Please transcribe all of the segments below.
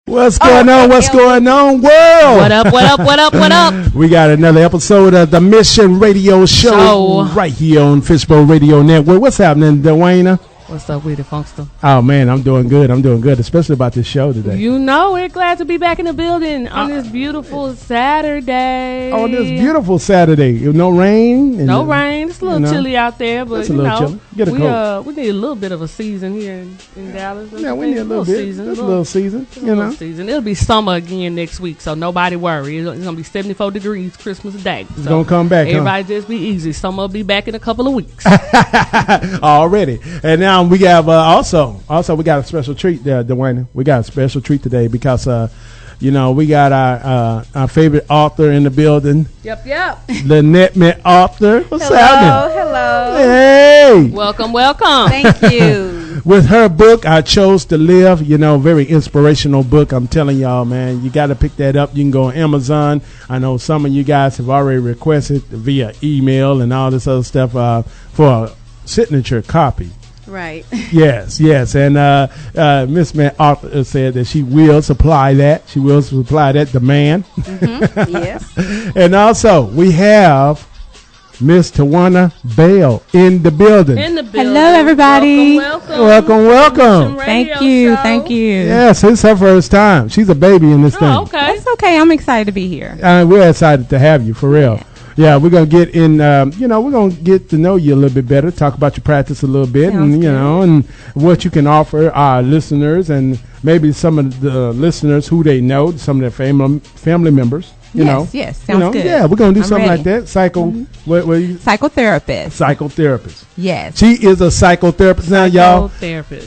What's going on? What's going on, world? What up, what up, what up, what up? We got another episode of the Mission Radio Show right here on Fishbowl Radio Network. What's happening, Dwayne? What's up with the Funkster? Oh, man, I'm doing good, especially about this show today. You know it. Glad to be back in the building on this beautiful Saturday. On this beautiful Saturday. No rain? No rain. It's a little chilly out there, but it's a little chilly. Get a coat. We need a little bit of a season here in Dallas. Yeah, we need a little bit. Season. Just a little season, you know. Season. It'll be summer again next week, so nobody worry. It's going to be 74 degrees Christmas Day. It's going to come back, everybody just be easy. Summer will be back in a couple of weeks. Already. And now we have also we got a special treat there, Dwayne. We got a special treat today because we got our favorite author in the building. Yep. Laynette McArthur. What's happening? Hello. Hey. Welcome. Thank you. With her book, I Chose to Live, very inspirational book. I'm telling y'all, man, you got to pick that up. You can go on Amazon. I know some of you guys have already requested via email and all this other stuff for a signature copy. Right. Yes. And Miss McArthur said that she will supply that. She will supply that demand. Mm-hmm. Yes. And also, we have Miss Tawana Bell in the building. Hello, everybody. Welcome. Thank you. Yes, it's her first time. She's a baby in this thing. Okay. It's okay. I'm excited to be here. We're excited to have you, for real. Yeah, we're going to get in, we're going to get to know you a little bit better, talk about your practice a little bit, and what you can offer our listeners and maybe some of the listeners who they know, some of their family members, Yes, sounds good. Yeah, we're going to do something ready. like that. Psychotherapist. Yes. She is a psychotherapist. Now, y'all,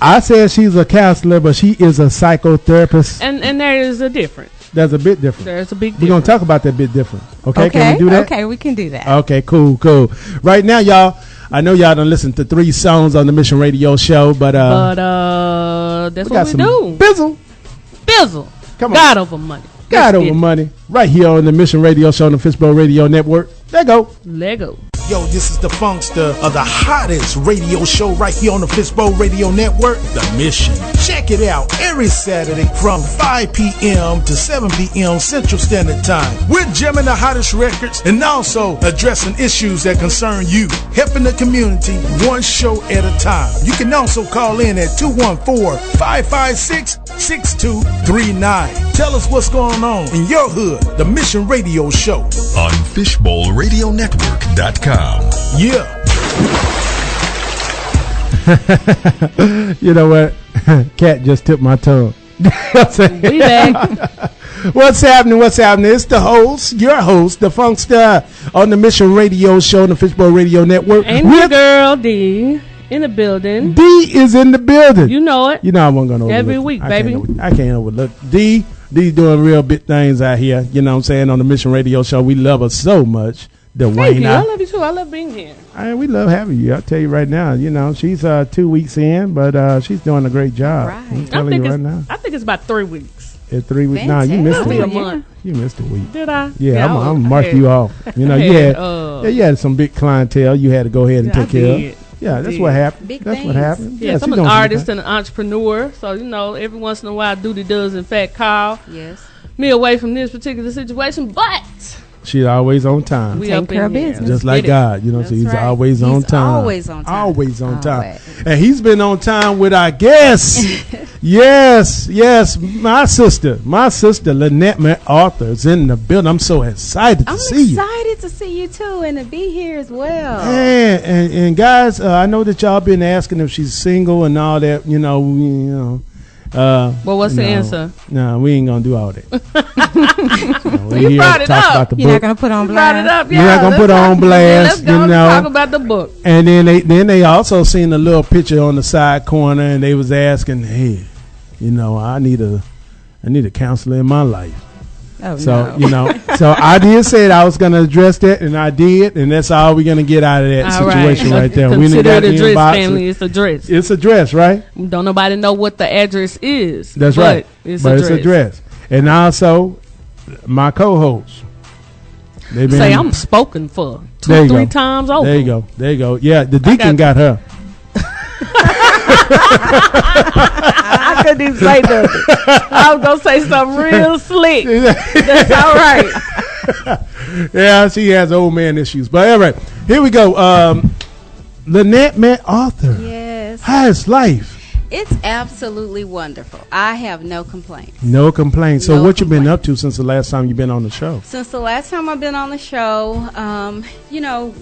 I said she's a counselor, but she is a psychotherapist. And there is a difference. There's a bit different. There's a big difference. We're going to talk about that bit different. Okay, can we do that? Okay, we can do that. Okay, cool. Right now, y'all, I know y'all done listened to 3 songs on the Mission Radio Show, but that's what we do. Bizzle. Come on. God over money. God over money. Right here on the Mission Radio Show on the Fishbowl Radio Network. There go. Lego. Yo, this is the Funkster of the hottest radio show right here on the Fishbowl Radio Network, The Mission. Check it out every Saturday from 5 p.m. to 7 p.m. Central Standard Time. We're jamming the hottest records and also addressing issues that concern you, helping the community one show at a time. You can also call in at 214-556-6239. Tell us what's going on in your hood, The Mission Radio Show on FishbowlRadioNetwork.com. Yeah. You know what? Cat just took my tongue. We back. What's happening? It's the host, your host, the Funkster on the Mission Radio Show on the Fishbowl Radio Network. And your girl D in the building. D is in the building. You know it. You know I wasn't going to overlook. Every week, baby. I can't overlook. D's doing real big things out here. You know what I'm saying? On the Mission Radio Show. We love her so much. Thank you. I love you too. I love being here. We love having you. I'll tell you right now. She's 2 weeks in, but she's doing a great job. Right. I'm telling you right now. I think it's about 3 weeks. It's 3 weeks. Nah, you missed a week. Month. You missed a week. Did I? Yeah, I'm gonna mark you off. You had some big clientele. You had to go ahead and take care of. Yeah, that's what happened. What happened. Yes, I'm an artist and an entrepreneur, so every once in a while, duty does in fact call me away from this particular situation, but she's always on time. We up in business. Just like God, so he's right. Always on time. Always on time. Always on time. And he's been on time with our guests. yes, my sister, Laynette McArthur is in the building. I'm so excited to see you. I'm excited to see you too and to be here as well. And guys, I know that y'all been asking if she's single and all that. Well, what's the answer? No, we ain't gonna do all that. You brought it up. You're not gonna put on blast. You're not gonna put on blast. Let's talk about the book. And then they also seen a little picture on the side corner, and they was asking, "Hey, I need a counselor in my life." Oh, so no. So I did say I was gonna address that, and I did, and that's all we're gonna get out of that situation right there. Consider it a dress, family. It's a dress. It's a dress, right? Don't nobody know what the address is. That's right. It's a dress. And also, my co-hosts. I'm spoken for 2-3 times over. There you go. Yeah, the deacon got her. I I couldn't even say nothing. I was gonna say something real slick. That's all right. Yeah, she has old man issues. But all right, here we go. Laynette McArthur. Yes. How's life? It's absolutely wonderful. I have no complaints. No complaints. So No what you been complaints. up to since the last time you've been on the show? Since the last time I've been on the show,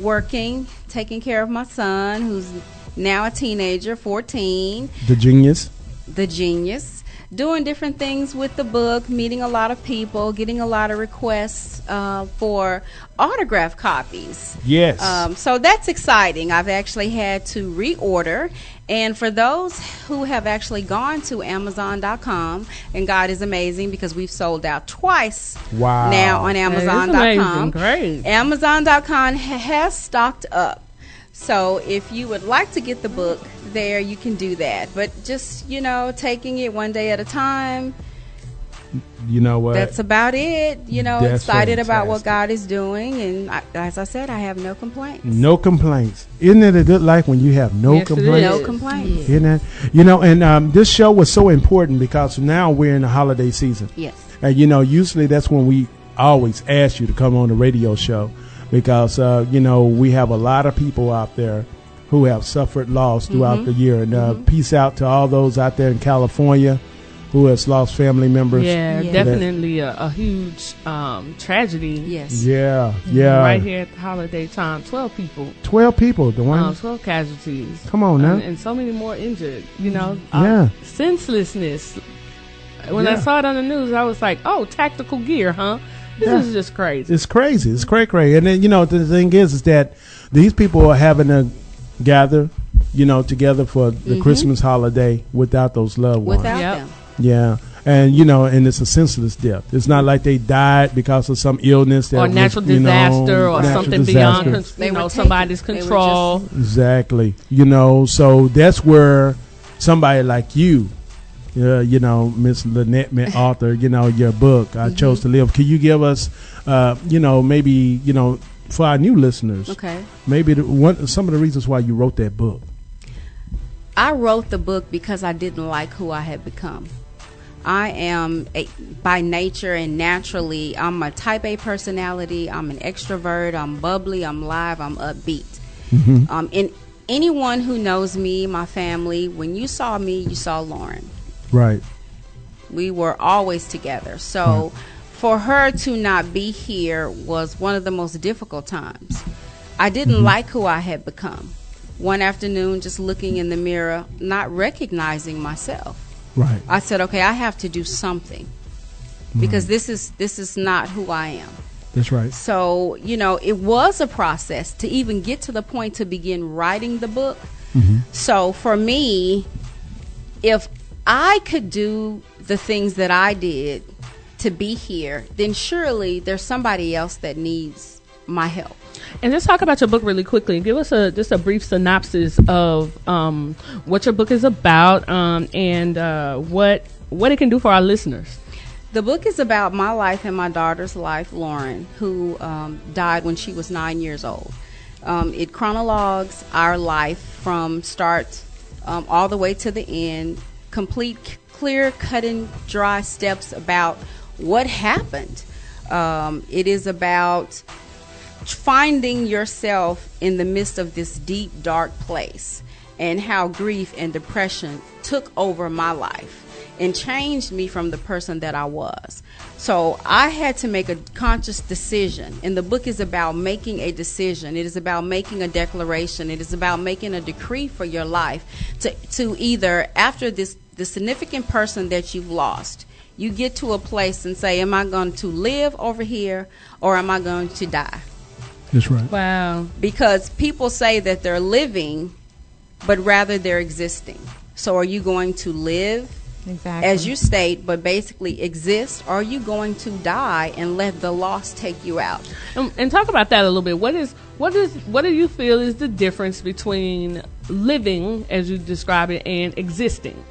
working, taking care of my son, who's now a teenager, 14. The genius. Doing different things with the book, meeting a lot of people, getting a lot of requests for autograph copies. Yes. So that's exciting. I've actually had to reorder. And for those who have actually gone to Amazon.com, and God is amazing because we've sold out twice now on Amazon.com. Great. Amazon.com has stocked up. So if you would like to get the book there, you can do that. But just, taking it one day at a time. You know what? That's about it. That's excited about what fantastic. God is doing. And as I said, I have no complaints. No complaints. Isn't it a good life when you have no Yes, it complaints? No is. complaints. Isn't it? And this show was so important because now we're in the holiday season. Yes. And, usually that's when we always ask you to come on the radio show because, we have a lot of people out there who have suffered loss throughout the year. And peace out to all those out there in California who has lost family members. Yeah, Yeah. definitely a huge tragedy. Yes. Yeah. Right here at the holiday time, 12 people, 12 people. The one. 12 casualties. Come on now. And so many more injured. Yeah. Senselessness. When I Yeah. saw it on the news, I was like, "Oh, tactical gear, huh? This Yeah. is just crazy." It's crazy. It's cray. And then, the thing is that these people are having to gather, together for the Christmas holiday without those loved ones. Without Yep. them. Yeah. And, and it's a senseless death. It's not like they died because of some illness. That Or was, natural disaster or natural something disaster. beyond They were somebody's taken. They were control. Exactly. So that's where somebody like you, Miss Laynette McArthur, your book, I Chose to Live. Can you give us, maybe, for our new listeners, Okay. maybe some of the reasons why you wrote that book? I wrote the book because I didn't like who I had become. I am by nature and naturally, I'm a type A personality. I'm an extrovert. I'm bubbly. I'm live. I'm upbeat. And anyone who knows me, my family, when you saw me, you saw Lauren. Right. We were always together. So for her to not be here was one of the most difficult times. I didn't like who I had become. One afternoon, just looking in the mirror, not recognizing myself. Right. I said, okay, I have to do something because this is not who I am. That's right. So, it was a process to even get to the point to begin writing the book. So for me, if I could do the things that I did to be here, then surely there's somebody else that needs my help. And just talk about your book really quickly. Give us just a brief synopsis of what your book is about and what it can do for our listeners. The book is about my life and my daughter's life, Lauren, who died when she was 9 years old. It chronologues our life from start all the way to the end, complete, clear, cut and dry steps about what happened. It is about finding yourself in the midst of this deep, dark place and how grief and depression took over my life and changed me from the person that I was. So I had to make a conscious decision, and the book is about making a decision. It is about making a declaration. It is about making a decree for your life to either, after the significant person that you've lost, you get to a place and say, am I going to live over here or am I going to die? That's right. Wow. Because people say that they're living, but rather they're existing. So are you going to live, as you state, but basically exist, or are you going to die and let the loss take you out? And talk about that a little bit. What do you feel is the difference between living, as you describe it, and existing?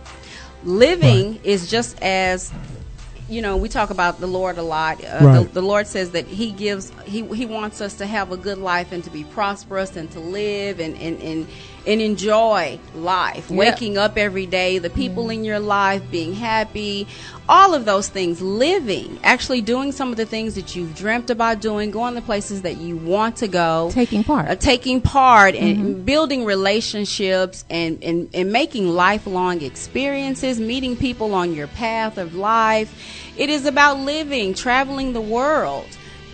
Living is just as, we talk about the Lord a lot. The Lord says that He wants us to have a good life and to be prosperous and to live and and enjoy life. Yep. Waking up every day, the people in your life, being happy, all of those things, living, actually doing some of the things that you've dreamt about doing, going to places that you want to go. Taking part. And building relationships and making lifelong experiences, meeting people on your path of life. It is about living, traveling the world.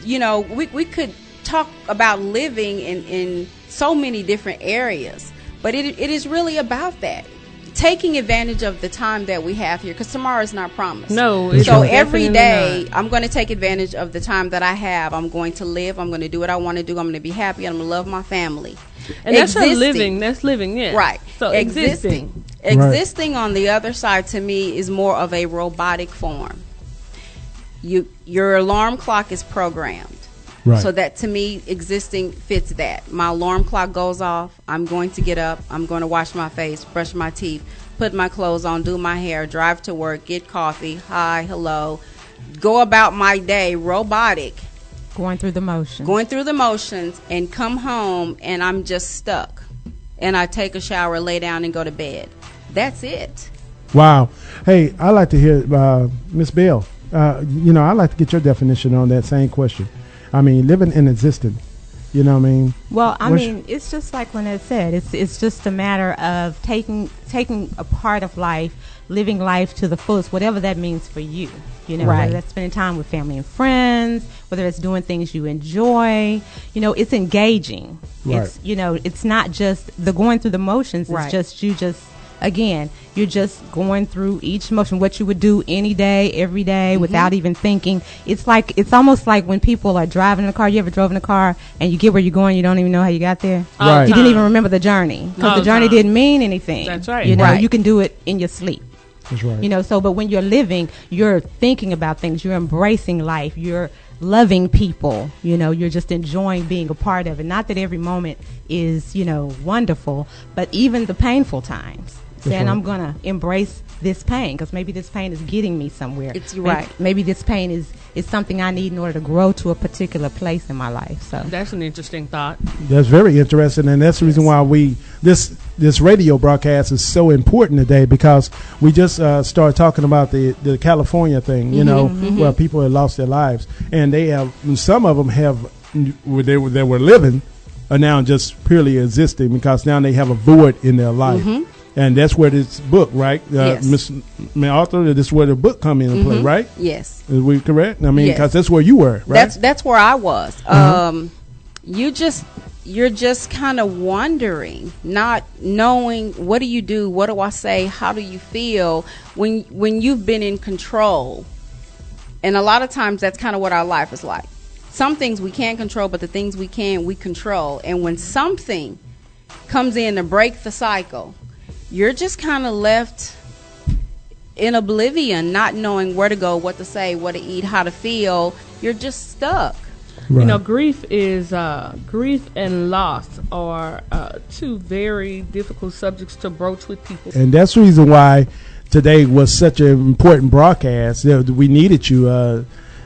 You know, we could talk about living in so many different areas, but it is really about that. Taking advantage of the time that we have here, because tomorrow is not promised. No. So every day, I'm going to take advantage of the time that I have. I'm going to live. I'm going to do what I want to do. I'm going to be happy. I'm going to love my family. And that's your living. That's living, yeah. Right. So existing. Existing on the other side, to me, is more of a robotic form. Your alarm clock is programmed. Right. So that, to me, existing fits that. My alarm clock goes off. I'm going to get up. I'm going to wash my face, brush my teeth, put my clothes on, do my hair, drive to work, get coffee, hi, hello, go about my day, robotic. Going through the motions, and come home, and I'm just stuck. And I take a shower, lay down, and go to bed. That's it. Wow. Hey, I'd like to hear Miss Bell. I'd like to get your definition on that same question. I mean, living and existing, you know what I mean? Well, it's just like Laynette said. It's just a matter of taking a part of life, living life to the fullest, whatever that means for you. You know, whether that's spending time with family and friends, whether it's doing things you enjoy. You know, it's engaging. Right. It's not just the going through the motions. It's just you're just going through each motion, what you would do any day, every day, without even thinking. It's almost like when people are driving in a car. You ever drove in a car and you get where you're going, you don't even know how you got there? Right. You didn't even remember the journey because the journey didn't mean anything. That's right. You can do it in your sleep. That's right. But when you're living, you're thinking about things, you're embracing life, you're loving people, you're just enjoying being a part of it. Not that every moment is, wonderful, but even the painful times. Saying I'm going to embrace this pain because maybe this pain is getting me somewhere. Maybe this pain is something I need in order to grow to a particular place in my life. So that's an interesting thought. That's very interesting, and that's the reason why this radio broadcast is so important today, because we just started talking about the California thing, where people have lost their lives, and some of them they were living are now just purely existing because now they have a void in their life. And that's where this book, right? Yes. Miss McArthur, this is where the book come in and play, right? Yes. Is we correct? I mean, because that's where you were, right? That's where I was. You're just kind of wondering, not knowing, what do you do? What do I say? How do you feel when you've been in control? And a lot of times that's kind of what our life is like. Some things we can't control, but the things we can, we control. And when something comes in to break the cycle, you're just kind of left in oblivion, not knowing where to go, what to say, what to eat, how to feel. You're just stuck. Right. Grief and loss are two very difficult subjects to broach with people. And that's the reason why today was such an important broadcast. We needed you,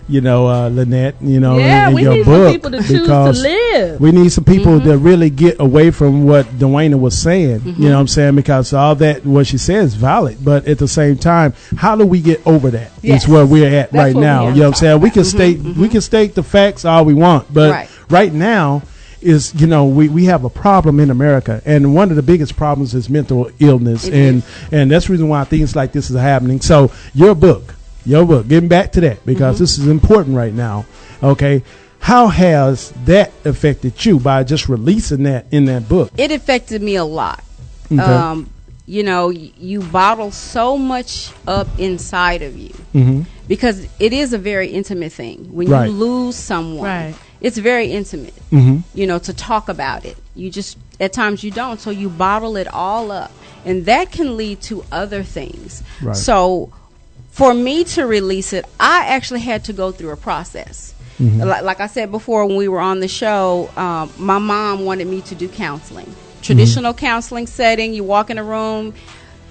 Laynette, in we your need book, some people to choose to live. We need some people to really get away from what Dwayna was saying, you know what I'm saying, because all that, what she said is valid, but at the same time, how do we get over that? Yes. It's where we're at right now. You know what I'm saying? We can state the facts all we want, but right now is, we have a problem in America, and one of the biggest problems is mental illness, and that's the reason why things like this is happening. So your book, getting back to that, because this is important right now. Okay. How has that affected you by just releasing that in that book? It affected me a lot. Okay. You bottle so much up inside of you because it is a very intimate thing. When you lose someone, it's very intimate, to talk about it. You just, at times you don't. So you bottle it all up, and that can lead to other things. Right. So for me to release it, I actually had to go through a process. Like I said before when we were on the show, my mom wanted me to do counseling. Traditional counseling setting, you walk in a room,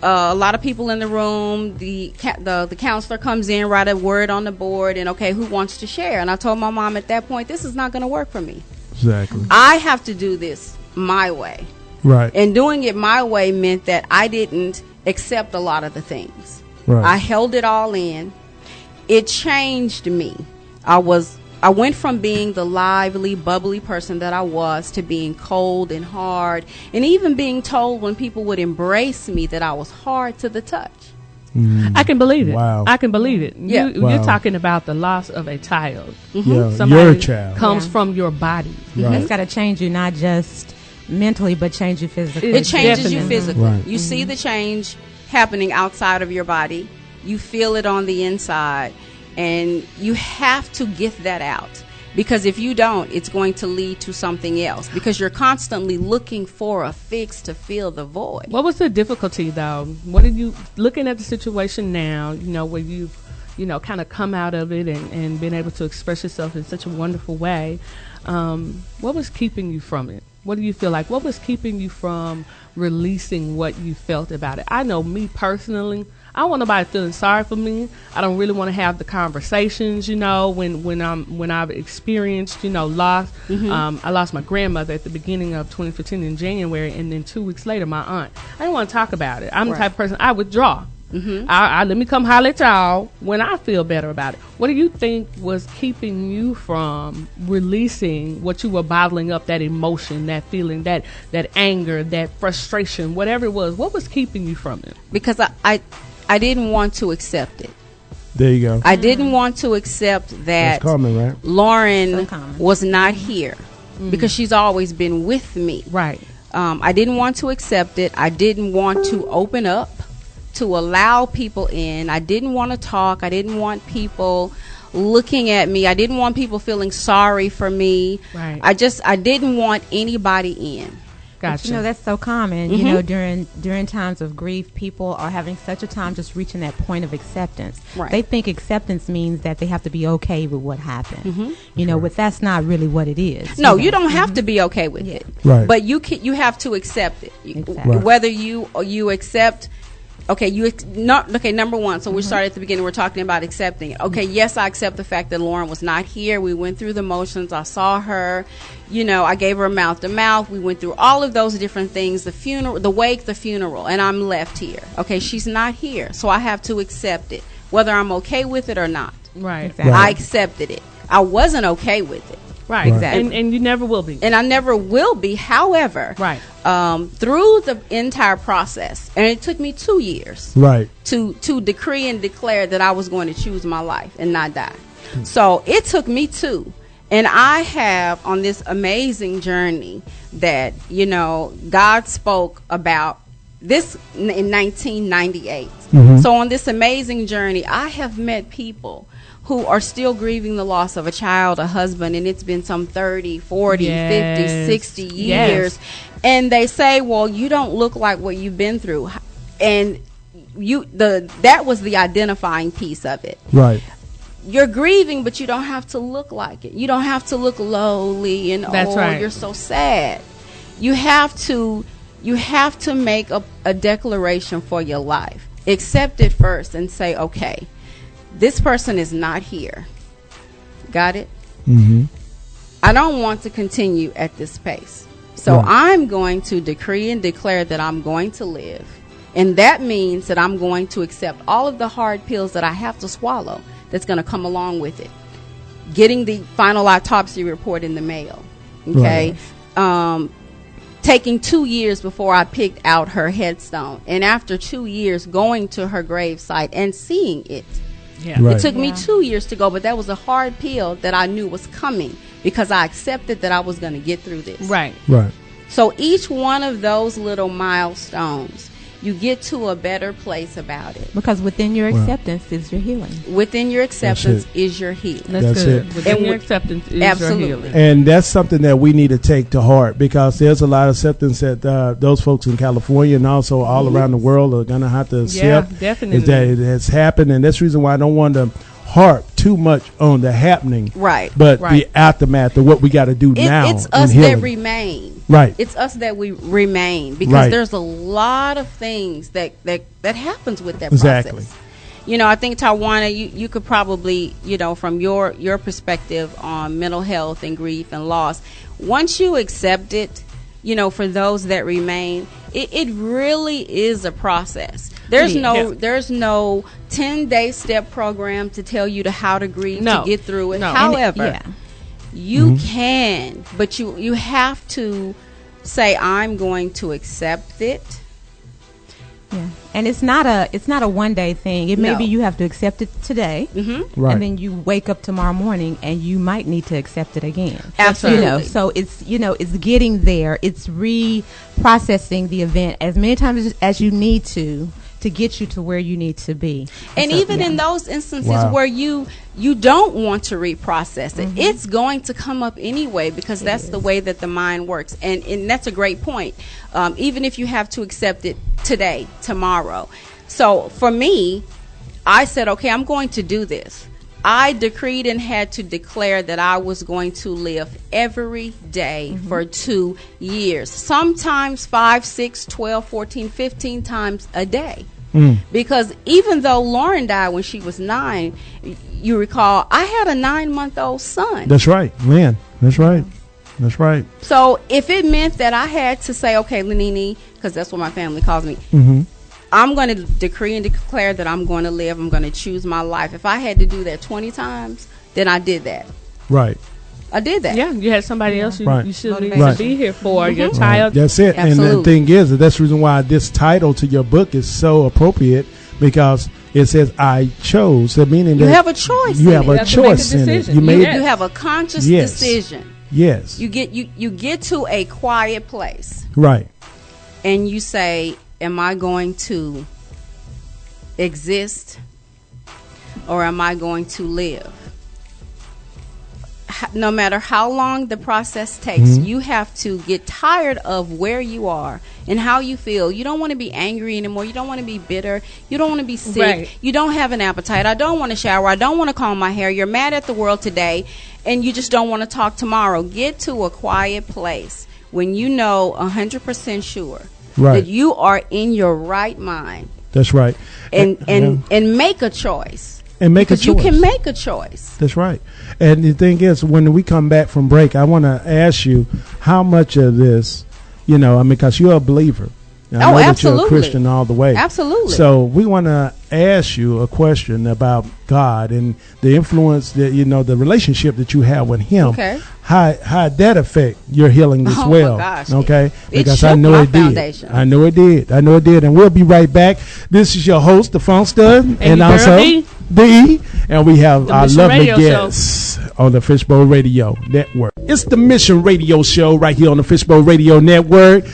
a lot of people in the room, the counselor comes in, write a word on the board, and who wants to share? And I told my mom at that point, this is not going to work for me. Exactly. I have to do this my way. Right. And doing it my way meant that I didn't accept a lot of the things. Right. I held it all in. It changed me. I went from being the lively, bubbly person that I was to being cold and hard, and even being told when people would embrace me that I was hard to the touch. I can believe it. Wow. I can believe it. Yeah. You're talking about the loss of a child. Yeah, Somebody your child. comes Yeah. from your body. Right. It's got to change you, not just mentally, but change you physically. It changes you Definitely. physically. Right. You see the change happening outside of your body. You feel it on the inside, and you have to get that out. Because if you don't, it's going to lead to something else. Because you're constantly looking for a fix to fill the void. What was the difficulty, though? What did you, looking at the situation now, where you've, kind of come out of it and been able to express yourself in such a wonderful way, what was keeping you from it? What do you feel like? What was keeping you from releasing what you felt about it? I know me personally, I don't want nobody feeling sorry for me. I don't really want to have the conversations, when I've experienced, loss. I lost my grandmother at the beginning of 2015 in January, and then 2 weeks later, my aunt. I didn't want to talk about it. I'm the type of person, I withdraw. I let me come holler at y'all when I feel better about it. What do you think was keeping you from releasing what you were bottling up, that emotion, that feeling, that anger, that frustration, whatever it was? What was keeping you from it? Because I didn't want to accept it. There you go. I didn't want to accept that That's common, right? Lauren So was not here. Because she's always been with me. Right. I didn't want to accept it. I didn't want to open up to allow people in. I didn't want to talk. I didn't want people looking at me. I didn't want people feeling sorry for me. Right. I didn't want anybody in. Gotcha. But, that's so common. During times of grief, people are having such a time just reaching that point of acceptance. Right. They think acceptance means that they have to be okay with what happened. But that's not really what it is. No, you don't have to be okay with it. Right. But you have to accept it. Exactly. Right. Whether you accept. Okay, number one. So we started at the beginning. We're talking about accepting it. Okay, yes, I accept the fact that Lauren was not here. We went through the motions. I saw her. I gave her a mouth to mouth. We went through all of those different things. The funeral, the wake, the funeral, and I'm left here. Okay, she's not here, so I have to accept it, whether I'm okay with it or not. Right. Exactly. I accepted it. I wasn't okay with it. Right. Exactly. And you never will be. And I never will be. However, Right. Through the entire process, and it took me 2 years Right. to decree and declare that I was going to choose my life and not die. So it took me 2. And I have on this amazing journey that, God spoke about this in 1998. So on this amazing journey, I have met people who are still grieving the loss of a child, a husband, and it's been some 30, 40, 50, 60 years. And they say, well, you don't look like what you've been through. And that was the identifying piece of it. Right. You're grieving, but you don't have to look like it. You don't have to look lowly and That's right. You're so sad. You have to make a declaration for your life. Accept it first and say, okay, this person is not here. Got it? I don't want to continue at this pace. So Right. I'm going to decree and declare that I'm going to live. And that means that I'm going to accept all of the hard pills that I have to swallow that's going to come along with it. Getting the final autopsy report in the mail. Okay? Taking 2 years before I picked out her headstone. And after 2 years, going to her gravesite and seeing it. Yeah. Right. It took me 2 years to go, but that was a hard pill that I knew was coming because I accepted that I was going to get through this. Right. Right. So each one of those little milestones, you get to a better place about it. Because within your acceptance is your healing. Within your acceptance it. is your healing. That's good. it. Within And your with- acceptance is Absolutely. your healing. And that's something that we need to take to heart, because there's a lot of acceptance that those folks in California and also all around the world are going to have to Yeah, accept. definitely. Is that it has happened, and that's the reason why I don't want to harp too much on the happening, Right. but Right. the aftermath of what we got to do now. It's in us healing. that remain. Right. It's us that we remain because Right. there's a lot of things that happens with that Exactly. process. I think Tawana, you could probably, from your perspective on mental health and grief and loss, once you accept it, for those that remain, it really is a process. There's no 10-day step program to tell you how to grieve to get through it. However, you can, but you have to say, I'm going to accept it. Yeah, and it's not a one-day thing. It may be you have to accept it today, Right. and then you wake up tomorrow morning and you might need to accept it again. Absolutely. So it's getting there. It's reprocessing the event as many times as you need to get you to where you need to be. And even in those instances where you don't want to reprocess it, it's going to come up anyway, because that's the way that the mind works. And that's a great point. Even if you have to accept it today, tomorrow. So for me, I said, okay, I'm going to do this. I decreed and had to declare that I was going to live every day for 2 years, sometimes 5, 6, 12, 14, 15 times a day. Because even though Lauren died when she was 9, you recall, I had a 9-month-old son. That's right, man. That's right. That's right. So if it meant that I had to say, okay, Lenini, because that's what my family calls me, I'm going to decree and declare that I'm going to live. I'm going to choose my life. If I had to do that 20 times, then I did that. Right. I did that. Yeah, you had somebody else you should need Right. to be here for, your child. That's it. Absolutely. And the thing is, that's the reason why this title to your book is so appropriate, because it says, I chose. So meaning You that have a choice. you have You a have to make a choice in it. decision. You made You have a conscious Yes. decision. Yes. You get to a quiet place Right. and you say, am I going to exist or am I going to live? No matter how long the process takes, you have to get tired of where you are and how you feel. You don't want to be angry anymore. You don't want to be bitter. You don't want to be sick. Right. You don't have an appetite. I don't want to shower. I don't want to comb my hair. You're mad at the world today, and you just don't want to talk tomorrow. Get to a quiet place when you know 100% sure Right. that you are in your right mind, That's right. and make a choice. And make Because a choice. you can make a choice. That's right. And the thing is, when we come back from break, I want to ask you how much of this, because you're a believer. I know that you're a absolutely. Christian all the way. Absolutely. So we want to ask you a question about God and the influence that, the relationship that you have with Him. Okay. How that affect your healing as Oh, well. my gosh. Okay. Because shook I know my it foundation. did. I know it did. And we'll be right back. This is your host, the Funk Stud, and your also girl, D. And we have our DaMission lovely Radio guests on the Fishbowl Radio Network. It's the Mission Radio Show right here on the Fishbowl Radio Network.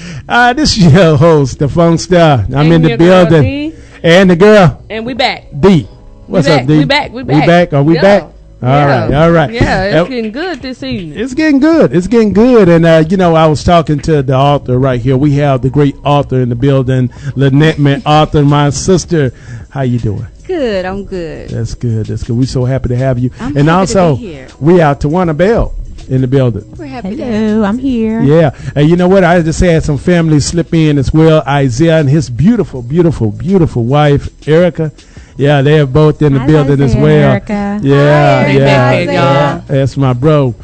This is your host, the Funk Star. I'm in the your girl, building. D. And the girl, And we back. D. What's up, D? We back. We back? Are we Yeah. back? All right. Yeah, it's getting good this evening. It's getting good. And, I was talking to the author right here. We have the great author in the building, Laynette McArthur, my sister. How you doing? Good. I'm good. That's good. We're so happy to have you. I'm and happy also, to be here. we have Tawana Bell in the building. We're happy to have Hello, I'm here. Yeah. And you know what? I just had some family slip in as well. Isaiah and his beautiful, beautiful, beautiful wife, Erica. Yeah, they are both in the Hi, building as Isaiah, well. Erica. Yeah, Hi, yeah, Erica. yeah. That's my bro.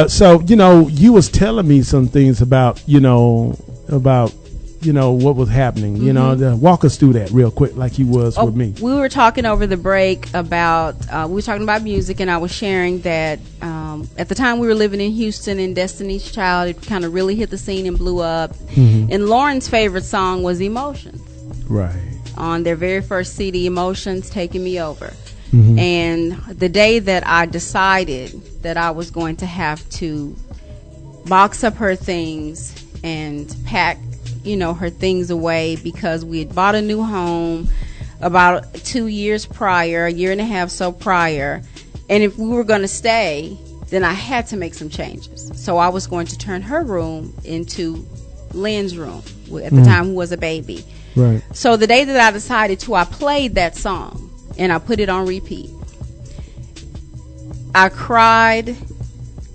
So you was telling me some things about what was happening. Walk us through that real quick, like you was with me. We were talking over the break about we were talking about music, and I was sharing that at the time we were living in Houston, and Destiny's Child, it kind of really hit the scene and blew up. And Lauren's favorite song was Emotions. Right. On their very first CD, Emotions, Taking Me Over. And the day that I decided that I was going to have to box up her things and pack, her things away, because we had bought a new home about 2 years prior, a year and a half so prior. And if we were going to stay, then I had to make some changes. So I was going to turn her room into Lynn's room, at the time who was a baby. Right. So the day that I decided to, I played that song and I put it on repeat. I cried.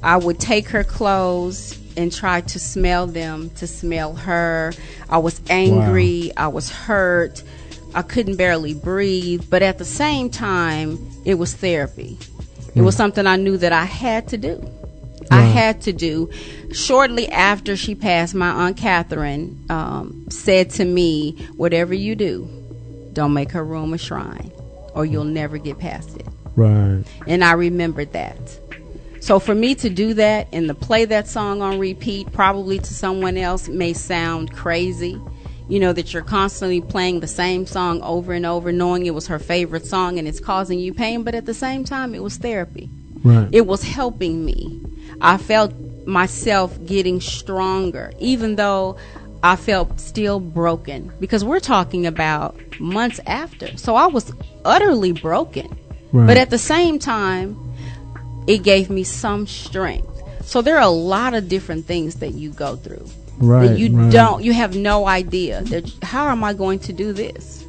I would take her clothes and try to smell them, to smell her. I was angry. Wow. I was hurt. I couldn't barely breathe. But at the same time, it was therapy. It was something I knew that I had to do. I had to do. Shortly after she passed, my Aunt Catherine said to me, whatever you do, don't make her room a shrine or you'll never get past it. Right. And I remembered that. So for me to do that and to play that song on repeat, probably to someone else may sound crazy, you know, that you're constantly playing the same song over and over, knowing it was her favorite song and it's causing you pain, but at the same time, it was therapy. Right. It was helping me. I felt myself getting stronger, even though I felt still broken, because we're talking about months after. So I was utterly broken. Right. But at the same time, it gave me some strength. So there are a lot of different things that you go through. Right. That you have no idea that how am I going to do this?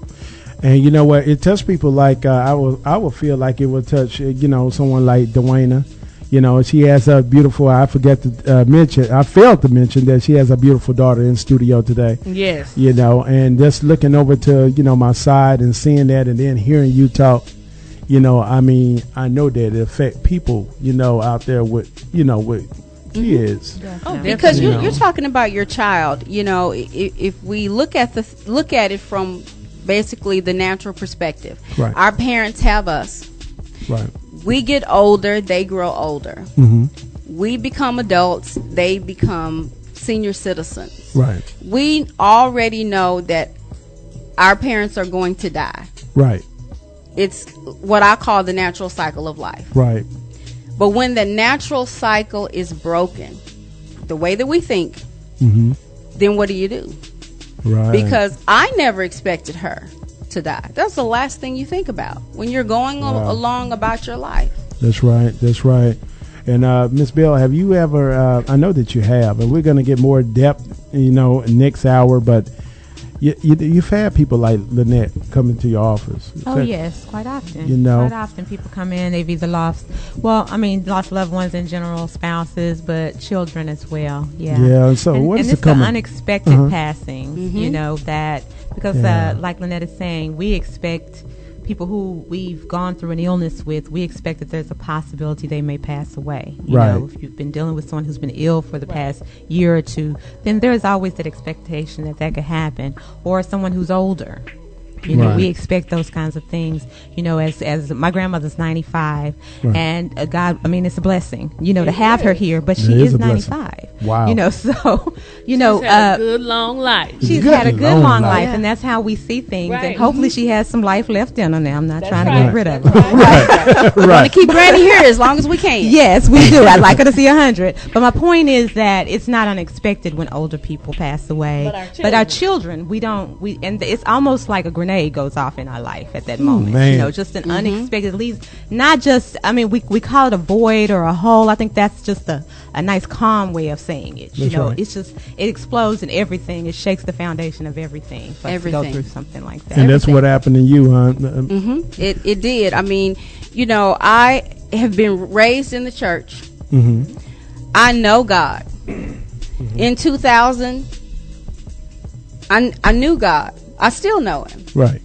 And you know what? It touched people like I would feel like it would touch someone like Dwayna. You know, she has a beautiful. I forget to mention. I failed to mention that she has a beautiful daughter in studio today. Yes. You know, and just looking over to my side and seeing that, and then hearing you talk. You know, I mean, I know that it affect people. Out there with kids. Oh, because you're talking about your child. You know, if we look at it from basically the natural perspective, right. Our parents have us. Right. We get older, they grow older. Mm-hmm. We become adults, they become senior citizens. Right. We already know that our parents are going to die. Right. It's what I call the natural cycle of life. Right. But when the natural cycle is broken, the way that we think, mm-hmm. then what do? Right. Because I never expected her to die. That's the last thing you think about when you're going along about your life. That's right. That's right. And Miss Bill, have you ever? I know that you have, and we're going to get more depth, next hour. But you've had people like Laynette come into your office. Oh yes, quite often. Quite often people come in. They've either lost loved ones in general, spouses, but children as well. Yeah. Yeah. So what is it's the unexpected passing? Mm-hmm. That because like Laynette is saying, we expect people who we've gone through an illness with, we expect that there's a possibility they may pass away. You know, if you've been dealing with someone who's been ill for the past year or two, then there's always that expectation that could happen. Or someone who's older. We expect those kinds of things, as my grandmother's 95 and God, it's a blessing, to have her here, but she is 95. Wow. So, she's had a good long life. She's had a good long life, and that's how we see things. Right. And hopefully she has some life left in her now. I'm not trying to get rid of her. We want to keep Granny here as long as we can. Yes, we do. I'd like her to see 100. But my point is that it's not unexpected when older people pass away. But our children, and it's almost like a grenade goes off in our life at that moment. Man. Just an unexpected, leaves not just, we call it a void or a hole. I think that's just a nice calm way of saying it. It's just, it explodes in everything. It shakes the foundation of everything for us to go through something like that. And that's what happened to you, huh? It did. I have been raised in the church. Mm-hmm. I know God. In 2000, I knew God. I still know him. Right.